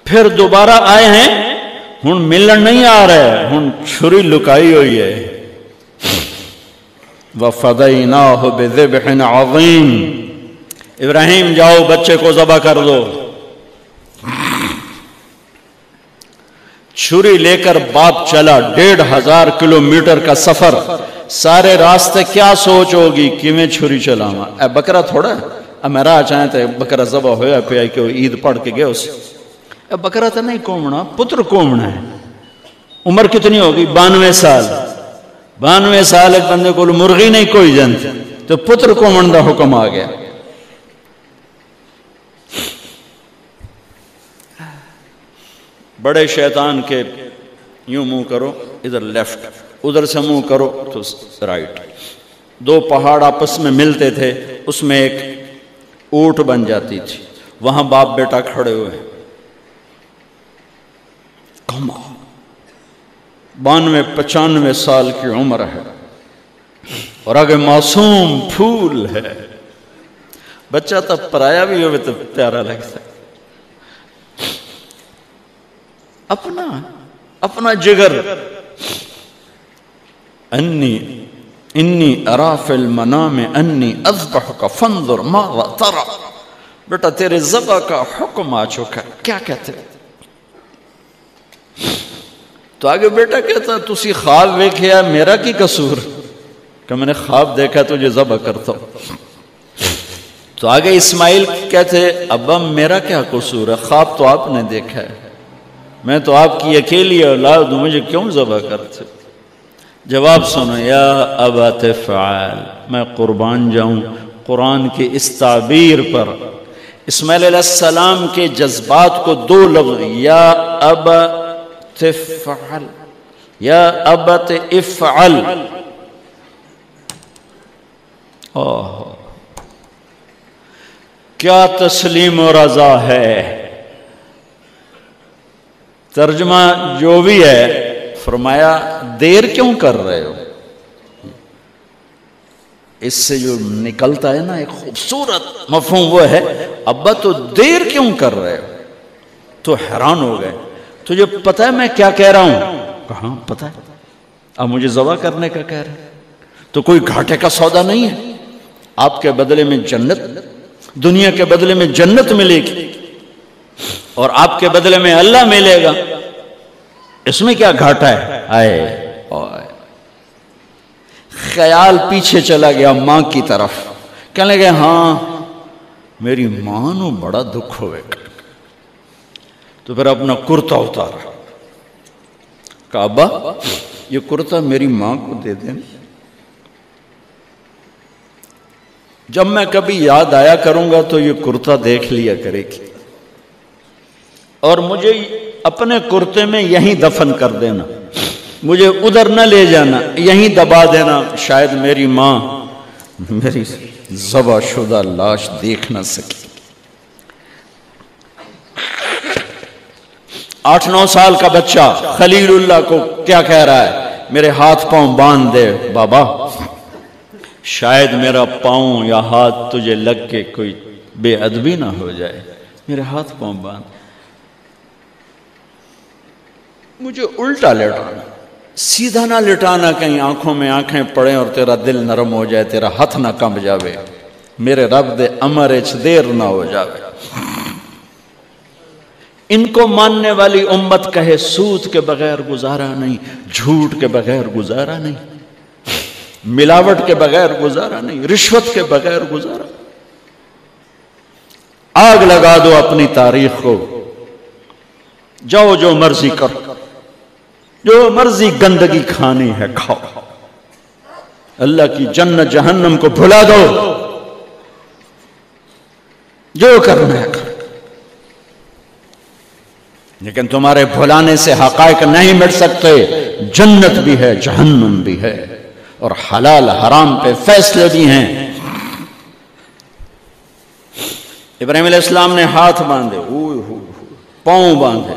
پھر دوبارہ آئے ہیں، ہن ملن نہیں آ رہے، ہن چھری لکائی ہوئی ہے. وَفَدَيْنَاهُ بِذِبْحٍ عَظِيمٍ، ابراہیم جاؤ بچے کو ذبح کر دو. چھری لے کر باپ چلا، 1500 کلومیٹر کا سفر. سارے راستے کیا سوچ ہوگی کہ میں چھری چلاواں، اے بکرا تھوڑا میرا چاہیں تے بکرا ذبح ہویا پیا کہ وہ عید پڑھ کے گئے اسے. اے بکرا تو نہیں کومنا، پتر کومنا ہے. عمر کتنی ہوگی؟ 92 سال. 92 سال ایک بندے کو مرغی نہیں کوئی جنت، تو پتر کومن دا حکم آ گیا. بڑے شیطان کے یوں منہ کرو ادھر لیفٹ، ادھر سے منہ کرو تو رائٹ. 2 پہاڑ آپس میں ملتے تھے، اس میں ایک اونٹ بن جاتی تھی. وہاں باپ بیٹا کھڑے ہوئے، 92-95 سال کی عمر ہے، اور آگے معصوم پھول ہے. بچہ تب پرایا بھی ہوئے تو پیارا لگتا ہے. اپنا جگر. انی ارا فی المنام انی اذبحک فانظر ماذا ترى. بیٹا تیرے ذبح کا حکم آ چکا ہے، کیا کہتے؟ تو آگے بیٹا کہتا تسی خواب ویکھیا، میرا کی قصور کہ میں نے خواب دیکھا تجھے ذبح کرتا ہوں. تو آگے اسماعیل کہتے ابا میرا کیا قصور ہے، خواب تو آپ نے دیکھا ہے، میں تو آپ کی اکیلی اولاد ہوں، مجھے کیوں ذبح کرتے؟ جواب سنو، یا ابا تفعل، میں قربان جاؤں قرآن کی اس تعبیر پر. اسماعیل علیہ السلام کے جذبات کو 2 لفظ، یا ابا تفعل، یا ابت افعل. کیا تسلیم و رضا ہے. ترجمہ جو بھی ہے، فرمایا دیر کیوں کر رہے ہو. اس سے جو نکلتا ہے نا ایک خوبصورت مفہوم، وہ ہے ابا تو دیر کیوں کر رہے ہو. تو حیران ہو گئے، تجھے پتہ ہے میں کیا کہہ رہا ہوں؟ کہاں پتہ ہے، اب مجھے ذبح کرنے کا کہہ رہے ہیں. تو کوئی گھاٹے کا سودا نہیں ہے. آپ کے بدلے میں جنت، دنیا کے بدلے میں جنت ملے گی، اور آپ کے بدلے میں اللہ ملے گا. اس میں کیا گھاٹا ہے؟ آئے خیال پیچھے چلا گیا ماں کی طرف. کہنے لگے ہاں میری ماں نو بڑا دکھ ہوئے. تو پھر اپنا کرتا اتارا، کہا ابا یہ کرتا میری ماں کو دے دیں، جب میں کبھی یاد آیا کروں گا تو یہ کرتا دیکھ لیا کرے گی، اور مجھے اپنے کرتے میں یہیں دفن کر دینا، مجھے ادھر نہ لے جانا، یہیں دبا دینا، شاید میری ماں میری ذبح شدہ لاش دیکھ نہ سکی. 8-9 سال کا بچہ خلیل اللہ کو کیا کہہ رہا ہے؟ میرے ہاتھ پاؤں باندھ دے بابا، شاید میرا پاؤں یا ہاتھ تجھے لگ کے کوئی بے ادبی نہ ہو جائے، میرے ہاتھ پاؤں باندھ. مجھے الٹا لٹانا، سیدھا نہ لٹانا، کہیں آنکھوں میں آنکھیں پڑیں اور تیرا دل نرم ہو جائے، تیرا ہاتھ نہ کمب جاوے، میرے رب دے امر اچ دیر نہ ہو جاوے. ان کو ماننے والی امت کہے سود کے بغیر گزارا نہیں، جھوٹ کے بغیر گزارا نہیں، ملاوٹ کے بغیر گزارا نہیں، رشوت کے بغیر گزارا. آگ لگا دو اپنی تاریخ کو، جاؤ جو مرضی کرو، جو مرضی گندگی کھانی ہے کھاؤ، اللہ کی جنت جہنم کو بھلا دو، جو کرنا ہے کرو. لیکن تمہارے بھلانے سے حقائق نہیں مٹ سکتے. جنت بھی ہے، جہنم بھی ہے، اور حلال حرام پہ فیصلے بھی ہیں. ابراہیم علیہ السلام نے ہاتھ باندھے، پاؤں باندھے.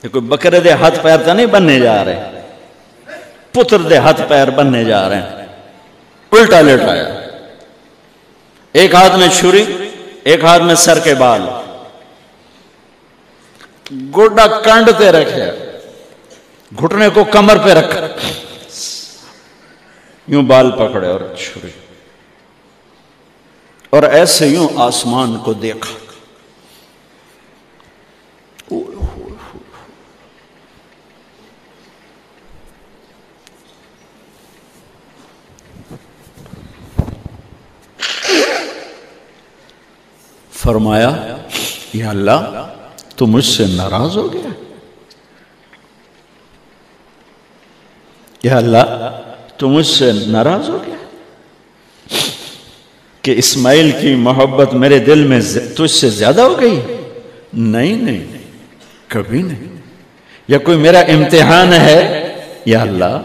یہ کوئی بکرے دے ہاتھ پیر تو نہیں بننے جا رہے، پتر دے ہاتھ پیر بننے جا رہے ہیں. الٹا لٹایا، ایک ہاتھ میں چھری، ایک ہاتھ میں سر کے بال. گوڈا کانڈتے رکھے، گھٹنے کو کمر پہ رکھا، یوں بال پکڑے اور چھری، اور ایسے یوں آسمان کو دیکھا۔ فرمایا یا اللہ تو مجھ سے ناراض ہو گیا؟ یا اللہ تو مجھ سے ناراض ہو گیا کہ اسماعیل کی محبت میرے دل میں تجھ سے زیادہ ہو گئی؟ نہیں، کبھی نہیں۔ یا کوئی میرا امتحان ہے؟ یا اللہ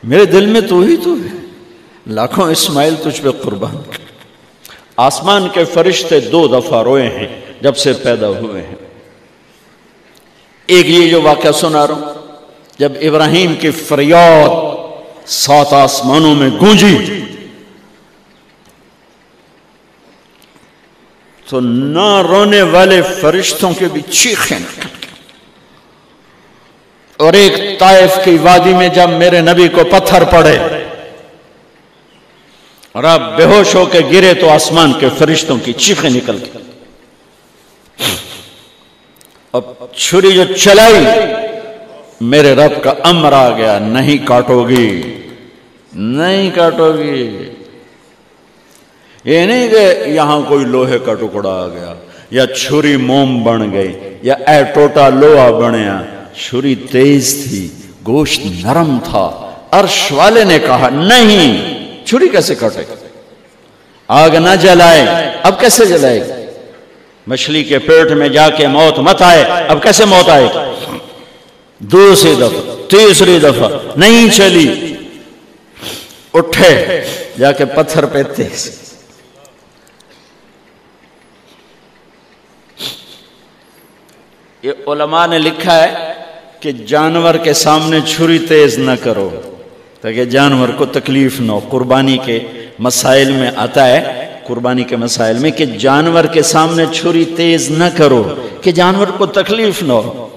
میرے دل میں تو ہی تو ہے، لاکھوں اسماعیل تجھ پہ قربان۔ آسمان کے فرشتے 2 دفعہ روئے ہیں جب سے پیدا ہوئے ہیں۔ ایک یہ جو واقعہ سنا رہا ہوں، جب ابراہیم کی فریاد 7 آسمانوں میں گونجی تو نہ رونے والے فرشتوں کے بھی چیخیں نکل۔ اور ایک طائف کی وادی میں جب میرے نبی کو پتھر پڑے اور آپ بے ہوش ہو کے گرے تو آسمان کے فرشتوں کی چیخیں نکل گئی۔ اب چھری جو چلائی، میرے رب کا امر آ گیا، نہیں کاٹو گی، نہیں کاٹو گی۔ یہ نہیں کہ یہاں کوئی لوہے کا ٹکڑا آ گیا یا چھری موم بن گئی یا اے ٹوٹا لوہا بنیا۔ چھری تیز تھی، گوشت نرم تھا۔ عرش والے نے کہا نہیں، چھری کیسے کاٹے؟ آگ نہ جلائے، اب کیسے جلائے گی؟ مچھلی کے پیٹ میں جا کے موت مت آئے، اب کیسے موت آئے گی؟ دوسری دفعہ، تیسری دفعہ نہیں چلی، اٹھے جا کے پتھر پہ تیز۔ یہ علماء نے لکھا ہے کہ جانور کے سامنے چھری تیز نہ کرو تاکہ جانور کو تکلیف نہ ہو۔ قربانی کے مسائل میں آتا ہے، قربانی کے مسائل میں، کہ جانور کے سامنے چھری تیز نہ کرو کہ جانور کو تکلیف نہ ہو۔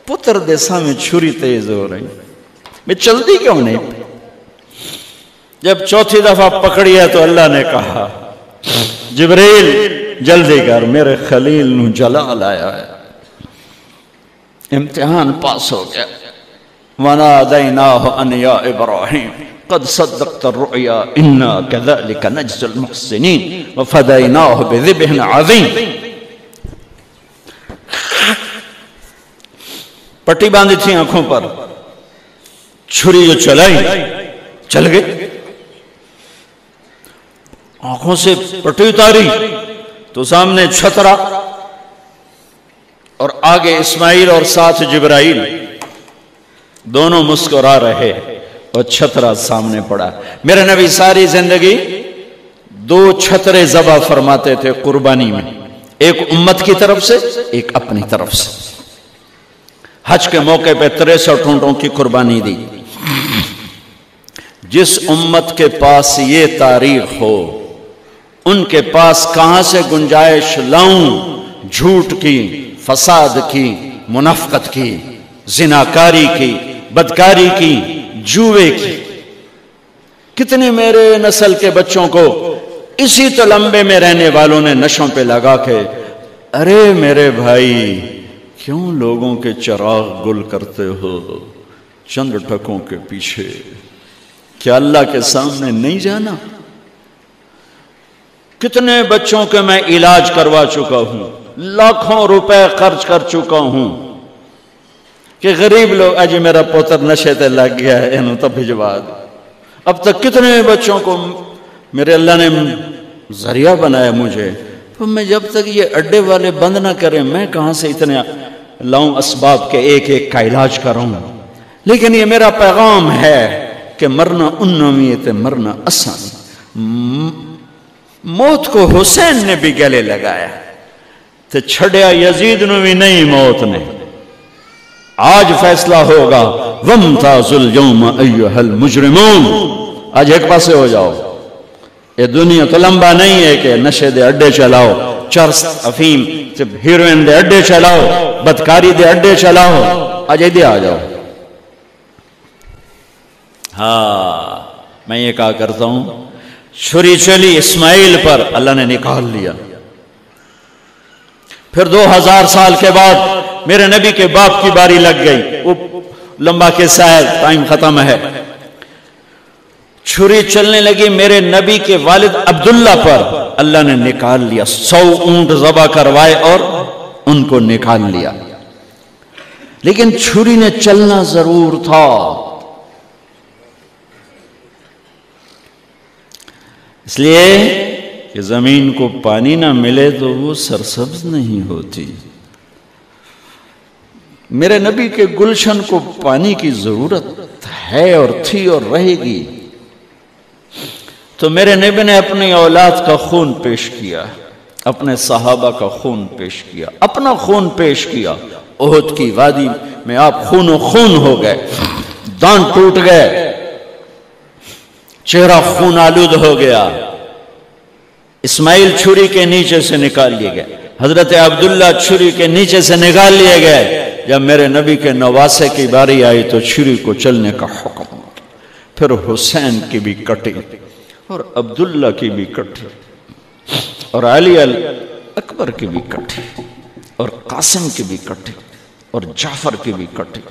پتر دے سامنے چھری تیز ہو رہی، میں چلتی کیوں نہیں؟ جب چوتھی دفعہ پکڑی ہے تو اللہ نے کہا جبریل جلدی کر، میرے خلیل نو جلا لایا ہے۔ امتحان پاس ہو گیا۔ وَنَادَيْنَاهُ أَنْ يَا إِبْرَاهِيمُ قَدْ صَدَّقْتَ الرُّؤْيَا إِنَّا كَذَلِكَ نَجْزِي الْمُحْسِنِينَ وَفَدَيْنَاهُ بِذِبْحٍ عَظِيمٍ۔ پٹی باندھی تھی آنکھوں پر، چھری جو چلائی چل گئی، آنکھوں سے پٹی اتاری تو سامنے چھترا اور آگے اسماعیل اور ساتھ جبرائیل، دونوں مسکرا رہے اور چھترا سامنے پڑا۔ میرے نبی ساری زندگی 2 چھترے ذبح فرماتے تھے قربانی میں، ایک امت کی طرف سے، ایک اپنی طرف سے۔ حج کے موقع پہ 63 اونٹوں کی قربانی دی۔ جس امت کے پاس یہ تاریخ ہو، ان کے پاس کہاں سے گنجائش لاؤں جھوٹ کی، فساد کی، منافقت کی، زناکاری کی، بدکاری کی، جوے کی۔ کتنے میرے نسل کے بچوں کو اسی تلمبے میں رہنے والوں نے نشوں پہ لگا کے، ارے میرے بھائی کیوں لوگوں کے چراغ گل کرتے ہو چند ٹکوں کے پیچھے؟ کیا اللہ کے سامنے نہیں جانا؟ کتنے بچوں کے میں علاج کروا چکا ہوں، لاکھوں روپے خرچ کر چکا ہوں کہ غریب لوگ اجی میرا پوتر نشے تے لگ گیا ہے انہوں تو بھجوا دے۔ اب تک کتنے بچوں کو میرے اللہ نے ذریعہ بنایا مجھے، تو میں جب تک یہ اڈے والے بند نہ کریں میں کہاں سے اتنے لاؤں اسباب کے ایک ایک کا علاج کروں۔ لیکن یہ میرا پیغام ہے کہ مرنا انمیت مرنا آسان۔ موت کو حسین نے بھی گلے لگایا تو چھڑیا یزید نو بھی نہیں موت نے۔ آج فیصلہ ہوگا وَامْتَازُوا الْيَوْمَ أَيُّهَا الْمُجْرِمُونَ۔ آج ایک پاسے ہو جاؤ، یہ دنیا تو لمبا نہیں ہے کہ نشے دے اڈے چلاؤ چرس افیم ہیروئن دے اڈے چلاؤ، بدکاری دے اڈے چلاؤ، اجے دے آ جاؤ۔ ہاں میں یہ کہا کرتا ہوں، چھری چلی اسماعیل پر، اللہ نے نکال لیا۔ پھر 2000 سال کے بعد میرے نبی کے باپ کی باری لگ گئی، وہ لمبا قصہ ہے، ٹائم ختم ہے۔ چھری چلنے لگی میرے نبی کے والد عبداللہ پر، اللہ نے نکال لیا۔ 100 اونٹ ذبح کروائے اور ان کو نکال لیا، لیکن چھری نے چلنا ضرور تھا۔ اس لیے کہ زمین کو پانی نہ ملے تو وہ سرسبز نہیں ہوتی۔ میرے نبی کے گلشن کو پانی کی ضرورت ہے اور تھی اور رہے گی، تو میرے نبی نے اپنی اولاد کا خون پیش کیا، اپنے صحابہ کا خون پیش کیا، اپنا خون پیش کیا۔ احد کی وادی میں آپ خون و خون ہو گئے، دانت ٹوٹ گئے، چہرہ خون آلود ہو گیا۔ اسماعیل چھری کے نیچے سے نکال لیے گئے، حضرت عبداللہ چھری کے نیچے سے نکال لیے گئے۔ جب میرے نبی کے نواسے کی باری آئی تو چھری کو چلنے کا حکم، پھر حسین کی بھی کٹی اور عبداللہ کی بھی کٹی اور علی اکبر کی بھی کٹی اور قاسم کی بھی کٹی اور جعفر کی بھی کٹی،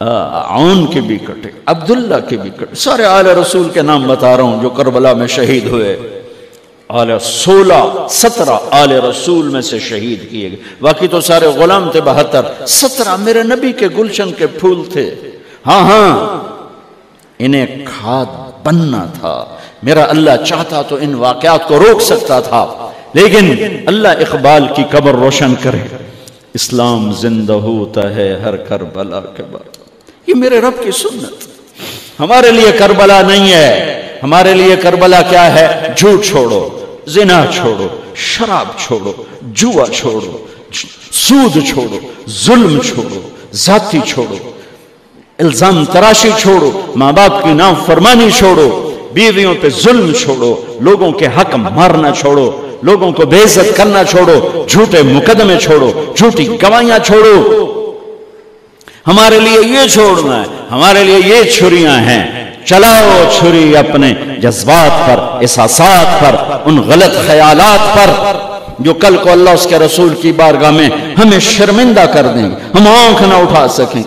عون کی بھی کٹی، عبداللہ کی بھی کٹی۔ سارے آل رسول کے نام بتا رہا ہوں جو کربلا میں شہید ہوئے۔ 17 آل رسول میں سے شہید کیے گئے، باقی تو سارے غلام تھے 72، 17 میرے نبی کے گلشن کے پھول تھے۔ ہاں انہیں کھاد بننا تھا۔ میرا اللہ چاہتا تو ان واقعات کو روک سکتا تھا، لیکن اللہ اقبال کی قبر روشن کرے، اسلام زندہ ہوتا ہے ہر کربلا کے بعد۔ یہ میرے رب کی سنت۔ ہمارے لیے کربلا نہیں ہے، ہمارے لیے کربلا کیا ہے؟ جھوٹ چھوڑو، زنا چھوڑو، شراب چھوڑو، جوا چھوڑو، سود چھوڑو، ظلم چھوڑو، ذاتی چھوڑو، الزام تراشی چھوڑو، ماں باپ کی نافرمانی چھوڑو، بیویوں پہ ظلم چھوڑو، لوگوں کے حق مارنا چھوڑو، لوگوں کو بے عزت کرنا چھوڑو، جھوٹے مقدمے چھوڑو، جھوٹی گواہیاں چھوڑو۔ ہمارے لیے یہ چھوڑنا ہے، ہمارے لیے یہ چھریاں ہیں۔ چلاؤ چھری اپنے جذبات پر، احساسات پر، ان غلط خیالات پر جو کل کو اللہ اس کے رسول کی بارگاہ میں ہمیں شرمندہ کر دیں، ہم آنکھ نہ اٹھا سکیں۔